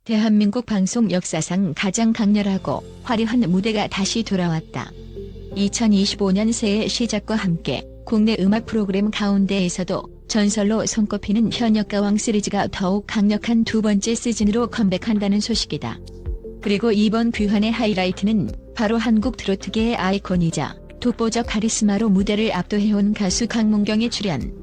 대한민국 방송 역사상 가장 강렬하고 화려한 무대가 다시 돌아왔다. 2025년 새해 시작과 함께 국내 음악 프로그램 가운데에서도 전설로 손꼽히는 현역가왕 시리즈가 더욱 강력한 두 번째 시즌으로 컴백한다는 소식이다. 그리고 이번 귀환의 하이라이트는 바로 한국 트로트계의 아이콘이자 독보적 카리스마로 무대를 압도해온 가수 강문경의 출연.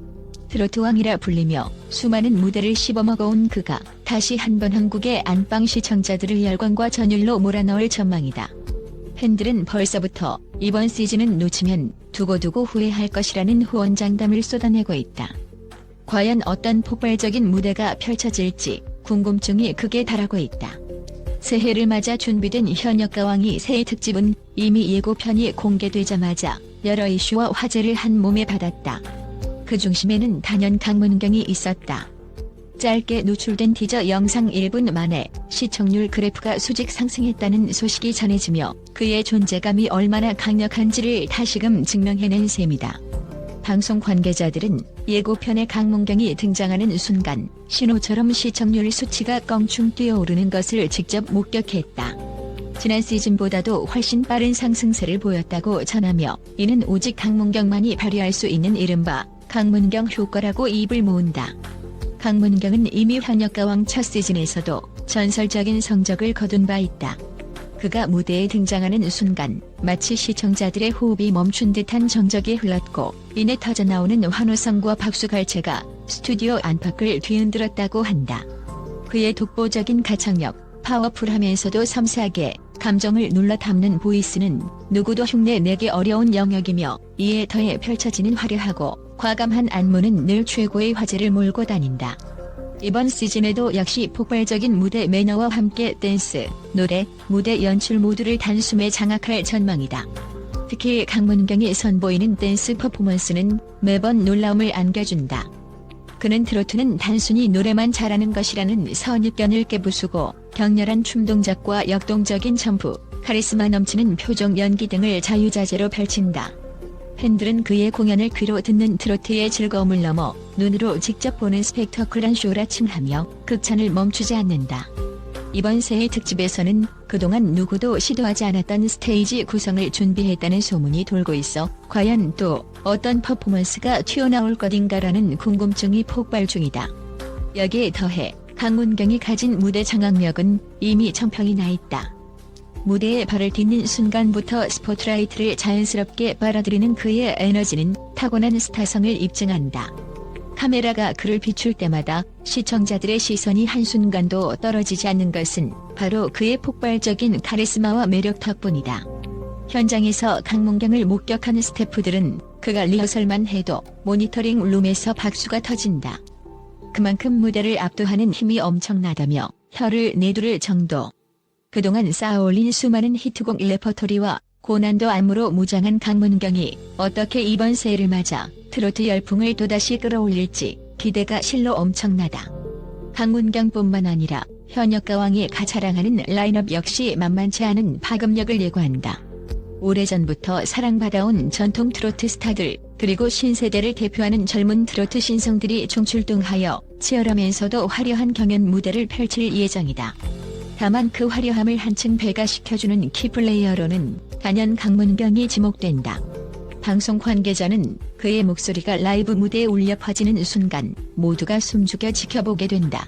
트로트왕이라 불리며 수많은 무대를 씹어먹어온 그가 다시 한번 한국의 안방 시청자들을 열광과 전율로 몰아넣을 전망이다. 팬들은 벌써부터 이번 시즌은 놓치면 두고두고 후회할 것이라는 후원장담을 쏟아내고 있다. 과연 어떤 폭발적인 무대가 펼쳐질지 궁금증이 극에 달하고 있다. 새해를 맞아 준비된 현역가왕이 새해 특집은 이미 예고편이 공개되자마자 여러 이슈와 화제를 한 몸에 받았다. 그 중심에는 단연 강문경이 있었다. 짧게 노출된 티저 영상 1분 만에 시청률 그래프가 수직 상승했다는 소식이 전해지며 그의 존재감이 얼마나 강력한지를 다시금 증명해낸 셈이다. 방송 관계자들은 예고편에 강문경이 등장하는 순간 신호처럼 시청률 수치가 껑충 뛰어오르는 것을 직접 목격했다. 지난 시즌보다도 훨씬 빠른 상승세를 보였다고 전하며 이는 오직 강문경만이 발휘할 수 있는 이른바 강문경 효과라고 입을 모은다. 강문경은 이미 현역가왕 첫 시즌에서도 전설적인 성적을 거둔 바 있다. 그가 무대에 등장하는 순간 마치 시청자들의 호흡이 멈춘 듯한 정적이 흘렀고 이내 터져나오는 환호성과 박수갈채가 스튜디오 안팎을 뒤흔들었다고 한다. 그의 독보적인 가창력, 파워풀하면서도 섬세하게 감정을 눌러 담는 보이스는 누구도 흉내내기 어려운 영역이며 이에 더해 펼쳐지는 화려하고 과감한 안무는 늘 최고의 화제를 몰고 다닌다. 이번 시즌에도 역시 폭발적인 무대 매너와 함께 댄스, 노래, 무대 연출 모두를 단숨에 장악할 전망이다. 특히 강문경이 선보이는 댄스 퍼포먼스는 매번 놀라움을 안겨준다. 그는 트로트는 단순히 노래만 잘하는 것이라는 선입견을 깨부수고 격렬한 춤 동작과 역동적인 점프, 카리스마 넘치는 표정 연기 등을 자유자재로 펼친다. 팬들은 그의 공연을 귀로 듣는 트로트의 즐거움을 넘어 눈으로 직접 보는 스펙터클한 쇼라 칭하며 극찬을 멈추지 않는다. 이번 새해 특집에서는 그동안 누구도 시도하지 않았던 스테이지 구성을 준비했다는 소문이 돌고 있어 과연 또 어떤 퍼포먼스가 튀어나올 것인가라는 궁금증이 폭발 중이다. 여기에 더해 강문경이 가진 무대 장악력은 이미 정평이 나 있다. 무대에 발을 딛는 순간부터 스포트라이트를 자연스럽게 빨아들이는 그의 에너지는 타고난 스타성을 입증한다. 카메라가 그를 비출 때마다 시청자들의 시선이 한순간도 떨어지지 않는 것은 바로 그의 폭발적인 카리스마와 매력 덕분이다. 현장에서 강문경을 목격하는 스태프들은 그가 리허설만 해도 모니터링 룸에서 박수가 터진다. 그만큼 무대를 압도하는 힘이 엄청나다며 혀를 내두를 정도. 그동안 쌓아올린 수많은 히트곡 레퍼토리와 고난도 안무로 무장한 강문경이 어떻게 이번 새해를 맞아 트로트 열풍을 또다시 끌어올릴지 기대가 실로 엄청나다. 강문경뿐만 아니라 현역가왕이 가자랑하는 라인업 역시 만만치 않은 파급력을 예고한다. 오래전부터 사랑받아온 전통 트로트 스타들 그리고 신세대를 대표하는 젊은 트로트 신성들이 총출동하여 치열하면서도 화려한 경연 무대를 펼칠 예정이다. 다만 그 화려함을 한층 배가시켜주는 키플레이어로는 단연 강문경이 지목된다. 방송 관계자는 그의 목소리가 라이브 무대에 울려 퍼지는 순간 모두가 숨죽여 지켜보게 된다.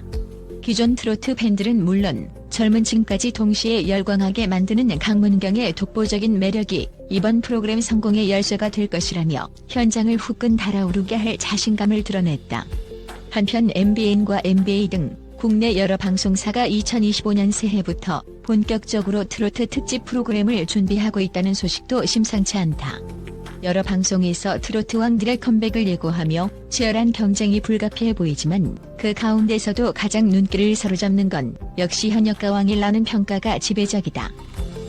기존 트로트 팬들은 물론 젊은 층까지 동시에 열광하게 만드는 강문경의 독보적인 매력이 이번 프로그램 성공의 열쇠가 될 것이라며 현장을 후끈 달아오르게 할 자신감을 드러냈다. 한편 MBN과 NBA 등 국내 여러 방송사가 2025년 새해부터 본격적으로 트로트 특집 프로그램을 준비하고 있다는 소식도 심상치 않다. 여러 방송에서 트로트 왕들의 컴백을 예고하며 치열한 경쟁이 불가피해 보이지만 그 가운데서도 가장 눈길을 사로잡는 건 역시 현역가왕이라는 평가가 지배적이다.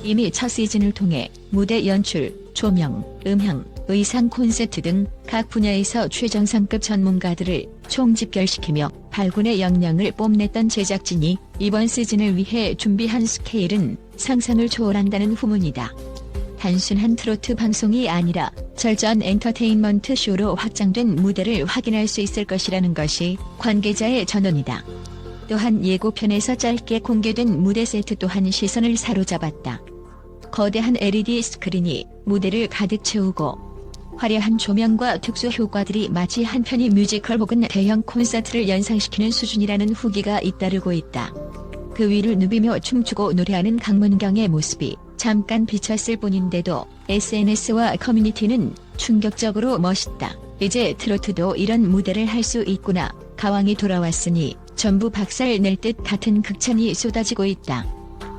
이미 첫 시즌을 통해 무대 연출, 조명, 음향, 의상 콘셉트 등 각 분야에서 최정상급 전문가들을 총집결시키며 발군의 역량을 뽐냈던 제작진이 이번 시즌을 위해 준비한 스케일은 상상을 초월한다는 후문이다. 단순한 트로트 방송이 아니라 절전 엔터테인먼트 쇼로 확장된 무대를 확인할 수 있을 것이라는 것이 관계자의 전언이다. 또한 예고편에서 짧게 공개된 무대 세트 또한 시선을 사로잡았다. 거대한 LED 스크린이 무대를 가득 채우고 화려한 조명과 특수 효과들이 마치 한 편의 뮤지컬 혹은 대형 콘서트를 연상시키는 수준이라는 후기가 잇따르고 있다. 그 위를 누비며 춤추고 노래하는 강문경의 모습이 잠깐 비쳤을 뿐인데도 SNS와 커뮤니티는 충격적으로 멋있다. 이제 트로트도 이런 무대를 할 수 있구나. 가왕이 돌아왔으니 전부 박살 낼 듯 같은 극찬이 쏟아지고 있다.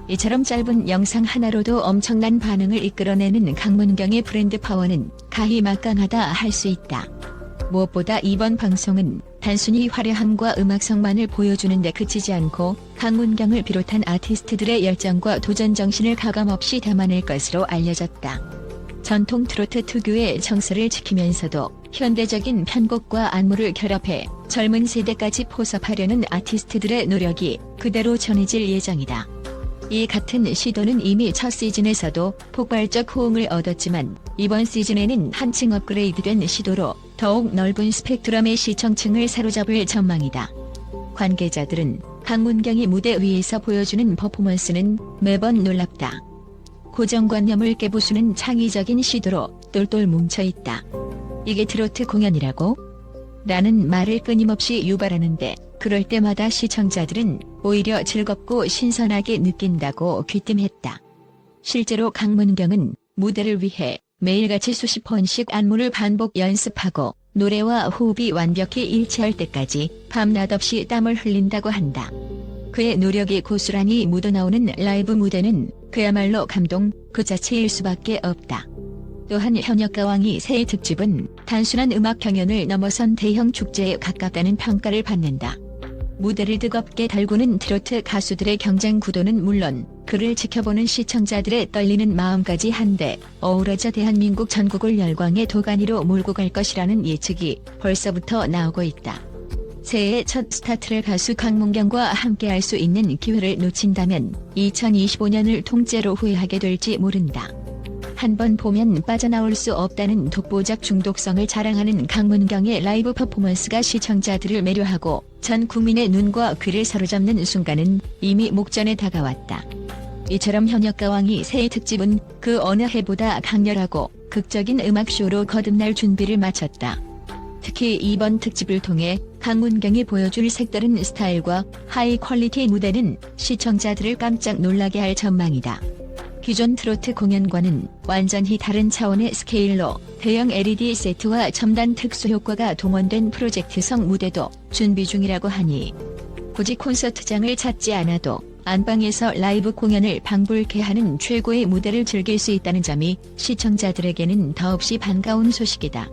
이처럼 짧은 영상 하나로도 엄청난 반응을 이끌어내는 강문경의 브랜드 파워는 가히 막강하다 할 수 있다. 무엇보다 이번 방송은 단순히 화려함과 음악성만을 보여주는 데 그치지 않고 강문경을 비롯한 아티스트들의 열정과 도전 정신을 가감없이 담아낼 것으로 알려졌다. 전통 트로트 특유의 정서를 지키면서도 현대적인 편곡과 안무를 결합해 젊은 세대까지 포섭하려는 아티스트들의 노력이 그대로 전해질 예정이다. 이 같은 시도는 이미 첫 시즌에서도 폭발적 호응을 얻었지만 이번 시즌에는 한층 업그레이드된 시도로 더욱 넓은 스펙트럼의 시청층을 사로잡을 전망이다. 관계자들은 강문경이 무대 위에서 보여주는 퍼포먼스는 매번 놀랍다. 고정관념을 깨부수는 창의적인 시도로 똘똘 뭉쳐있다. 이게 트로트 공연이라고? 라는 말을 끊임없이 유발하는데 그럴 때마다 시청자들은 오히려 즐겁고 신선하게 느낀다고 귀띔했다. 실제로 강문경은 무대를 위해 매일같이 수십 번씩 안무를 반복 연습하고 노래와 호흡이 완벽히 일치할 때까지 밤낮 없이 땀을 흘린다고 한다. 그의 노력이 고스란히 묻어나오는 라이브 무대는 그야말로 감동 그 자체일 수밖에 없다. 또한 현역가왕이 새해 특집은 단순한 음악 경연을 넘어선 대형 축제에 가깝다는 평가를 받는다. 무대를 뜨겁게 달구는 트로트 가수들의 경쟁 구도는 물론 그를 지켜보는 시청자들의 떨리는 마음까지 한데 어우러져 대한민국 전국을 열광의 도가니로 몰고 갈 것이라는 예측이 벌써부터 나오고 있다. 새해의 첫 스타트를 가수 강문경과 함께할 수 있는 기회를 놓친다면 2025년을 통째로 후회하게 될지 모른다. 한번 보면 빠져나올 수 없다는 독보적 중독성을 자랑하는 강문경의 라이브 퍼포먼스가 시청자들을 매료하고 전 국민의 눈과 귀를 사로잡는 순간은 이미 목전에 다가왔다. 이처럼 현역가왕이 새해 특집은 그 어느 해보다 강렬하고 극적인 음악쇼로 거듭날 준비를 마쳤다. 특히 이번 특집을 통해 강문경이 보여줄 색다른 스타일과 하이 퀄리티 무대는 시청자들을 깜짝 놀라게 할 전망이다. 기존 트로트 공연과는 완전히 다른 차원의 스케일로 대형 LED 세트와 첨단 특수 효과가 동원된 프로젝트성 무대도 준비 중이라고 하니 굳이 콘서트장을 찾지 않아도 안방에서 라이브 공연을 방불케 하는 최고의 무대를 즐길 수 있다는 점이 시청자들에게는 더없이 반가운 소식이다.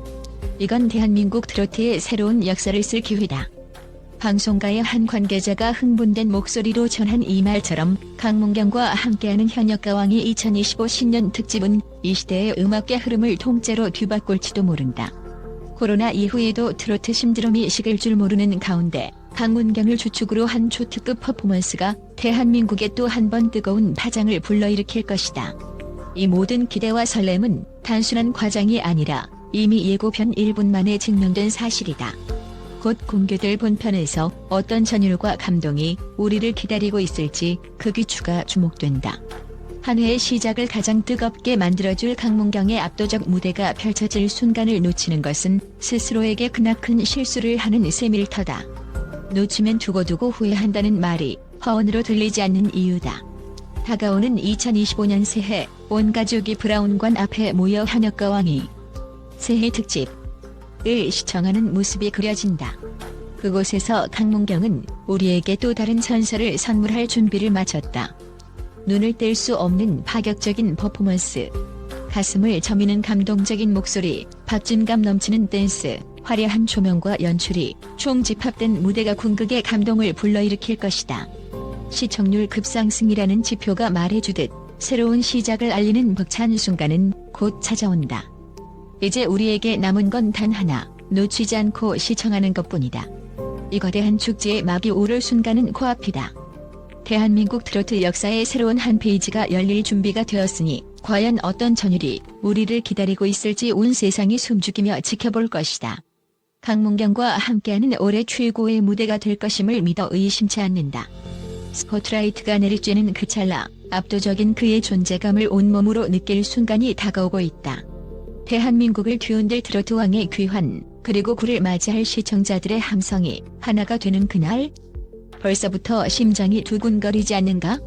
이건 대한민국 트로트의 새로운 역사를 쓸 기회다. 방송가의 한 관계자가 흥분된 목소리로 전한 이 말처럼 강문경과 함께하는 현역가왕의 2025 신년 특집은 이 시대의 음악계 흐름을 통째로 뒤바꿀지도 모른다. 코로나 이후에도 트로트 심드럼이 식을 줄 모르는 가운데 강문경을 주축으로 한 초특급 퍼포먼스가 대한민국에 또 한 번 뜨거운 파장을 불러일으킬 것이다. 이 모든 기대와 설렘은 단순한 과장이 아니라 이미 예고편 1분 만에 증명된 사실이다. 곧 공개될 본편에서 어떤 전율과 감동이 우리를 기다리고 있을지 그 귀추가 주목된다. 한 해의 시작을 가장 뜨겁게 만들어줄 강문경의 압도적 무대가 펼쳐질 순간을 놓치는 것은 스스로에게 크나큰 실수를 하는 셈일 터다. 놓치면 두고두고 후회한다는 말이 허언으로 들리지 않는 이유다. 다가오는 2025년 새해 온 가족이 브라운관 앞에 모여 현역가왕이 새해 특집을 시청하는 모습이 그려진다. 그곳에서 강문경은 우리에게 또 다른 전설을 선물할 준비를 마쳤다. 눈을 뗄 수 없는 파격적인 퍼포먼스, 가슴을 저미는 감동적인 목소리, 박진감 넘치는 댄스, 화려한 조명과 연출이 총집합된 무대가 궁극의 감동을 불러일으킬 것이다. 시청률 급상승이라는 지표가 말해주듯 새로운 시작을 알리는 벅찬 순간은 곧 찾아온다. 이제 우리에게 남은 건 단 하나, 놓치지 않고 시청하는 것뿐이다. 이 거대한 축제의 막이 오를 순간은 코앞이다. 대한민국 트로트 역사의 새로운 한 페이지가 열릴 준비가 되었으니 과연 어떤 전율이 우리를 기다리고 있을지 온 세상이 숨죽이며 지켜볼 것이다. 강문경과 함께하는 올해 최고의 무대가 될 것임을 믿어 의심치 않는다. 스포트라이트가 내리쬐는 그 찰나 압도적인 그의 존재감을 온몸으로 느낄 순간이 다가오고 있다. 대한민국을 뒤흔들 트로트 왕의 귀환, 그리고 그를 맞이할 시청자들의 함성이 하나가 되는 그날, 벌써부터 심장이 두근거리지 않는가?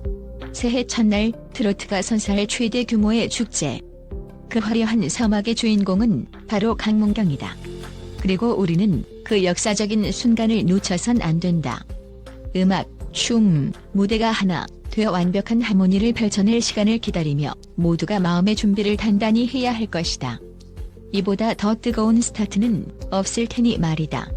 새해 첫날 트로트가 선사할 최대 규모의 축제. 그 화려한 사막의 주인공은 바로 강문경이다. 그리고 우리는 그 역사적인 순간을 놓쳐선 안 된다. 음악, 춤, 무대가 하나 되어 완벽한 하모니를 펼쳐낼 시간을 기다리며 모두가 마음의 준비를 단단히 해야 할 것이다. 이보다 더 뜨거운 스타트는 없을 테니 말이다.